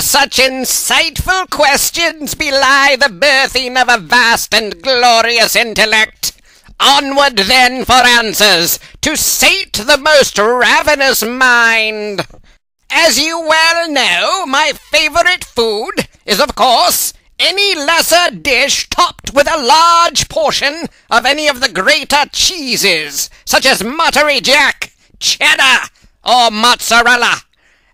Such insightful questions belie the birthing of a vast and glorious intellect. Onward then for answers, to sate the most ravenous mind. As you well know, my favourite food is, of course, any lesser dish topped with a large portion of any of the greater cheeses, such as Monterey Jack, Cheddar, or Mozzarella.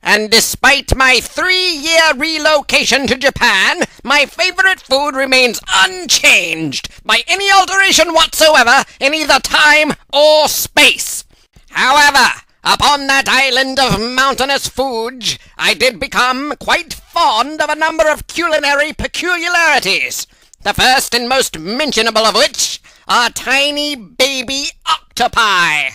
And despite my 3-year relocation to Japan, my favourite food remains unchanged by any alteration whatsoever in either time or space. However, upon that island of mountainous Fuge, I did become quite fond of a number of culinary peculiarities, the first and most mentionable of which are tiny baby octopi.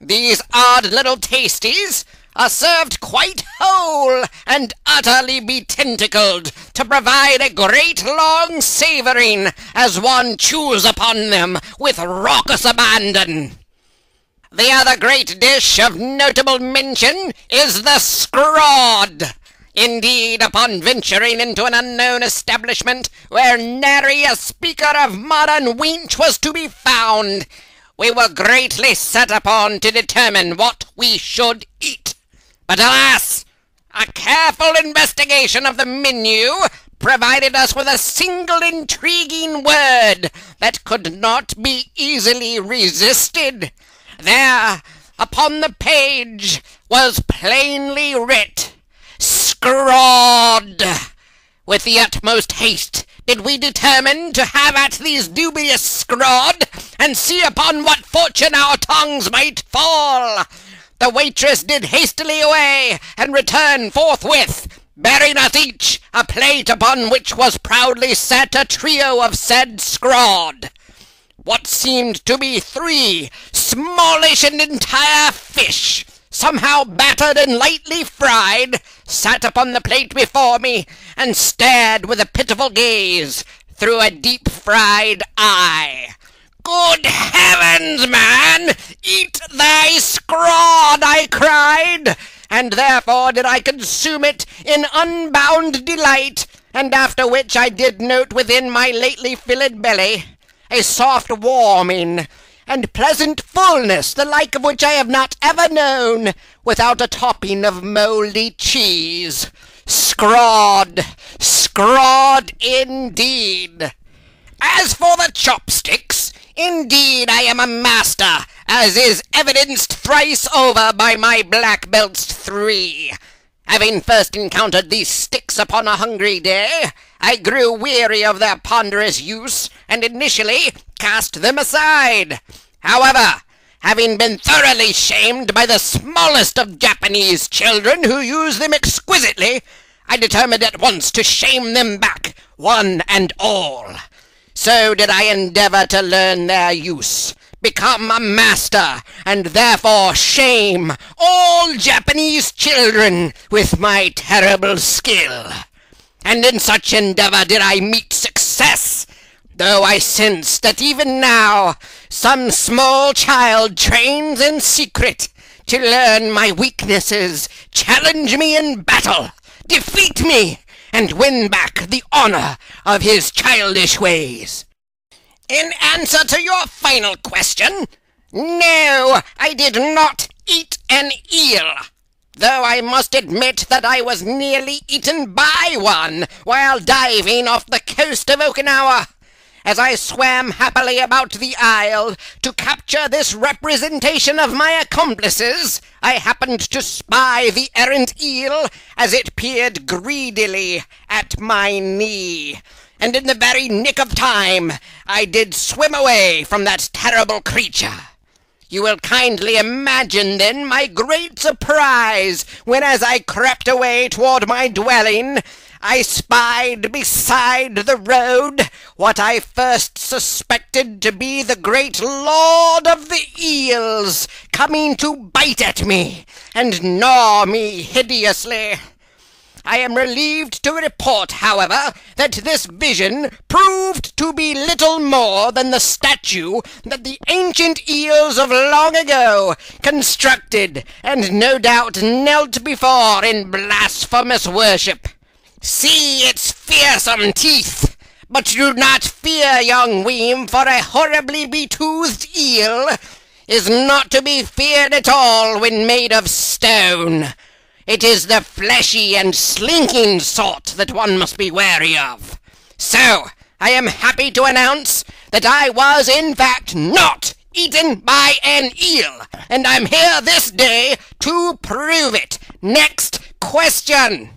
These odd little tasties are served quite whole and utterly betentacled to provide a great long savouring as one chews upon them with raucous abandon. The other great dish of notable mention is the scrod. Indeed, upon venturing into an unknown establishment where nary a speaker of modern wench was to be found, we were greatly set upon to determine what we should eat. But alas, a careful investigation of the menu provided us with a single intriguing word that could not be easily resisted. There, upon the page, was plainly writ, "Scrod." With the utmost haste did we determine to have at these dubious scrod, and see upon what fortune our tongues might fall. The waitress did hastily away, and return forthwith, bearing us each a plate upon which was proudly set a trio of said scrod. What seemed to be 3 smallish and entire fish, somehow battered and lightly fried, sat upon the plate before me, and stared with a pitiful gaze through a deep-fried eye. "Good heavens, man! Eat thy scrod!" I cried, and therefore did I consume it in unbound delight, and after which I did note within my lately filled belly a soft warming and pleasant fullness, the like of which I have not ever known, without a topping of mouldy cheese. Scrod! Scrod indeed! As for the chopsticks, indeed I am a master, as is evidenced thrice over by my black belts 3. Having first encountered these sticks upon a hungry day, I grew weary of their ponderous use, and initially cast them aside. However, having been thoroughly shamed by the smallest of Japanese children who use them exquisitely, I determined at once to shame them back, one and all. So did I endeavour to learn their use, become a master, and therefore shame all Japanese children with my terrible skill. And in such endeavour did I meet success, though I sense that even now some small child trains in secret to learn my weaknesses, challenge me in battle, defeat me, and win back the honour of his childish ways. In answer to your final question, no, I did not eat an eel, though I must admit that I was nearly eaten by one while diving off the coast of Okinawa. As I swam happily about the isle to capture this representation of my accomplices, I happened to spy the errant eel as it peered greedily at my knee, and in the very nick of time I did swim away from that terrible creature. You will kindly imagine, then, my great surprise when, as I crept away toward my dwelling, I spied beside the road what I first suspected to be the great lord of the eels, coming to bite at me and gnaw me hideously. I am relieved to report, however, that this vision proved to be little more than the statue that the ancient eels of long ago constructed and no doubt knelt before in blasphemous worship. See its fearsome teeth! But do not fear, young Weem, for a horribly betoothed eel is not to be feared at all when made of stone. It is the fleshy and slinking sort that one must be wary of. So, I am happy to announce that I was in fact not eaten by an eel, and I'm here this day to prove it. Next question.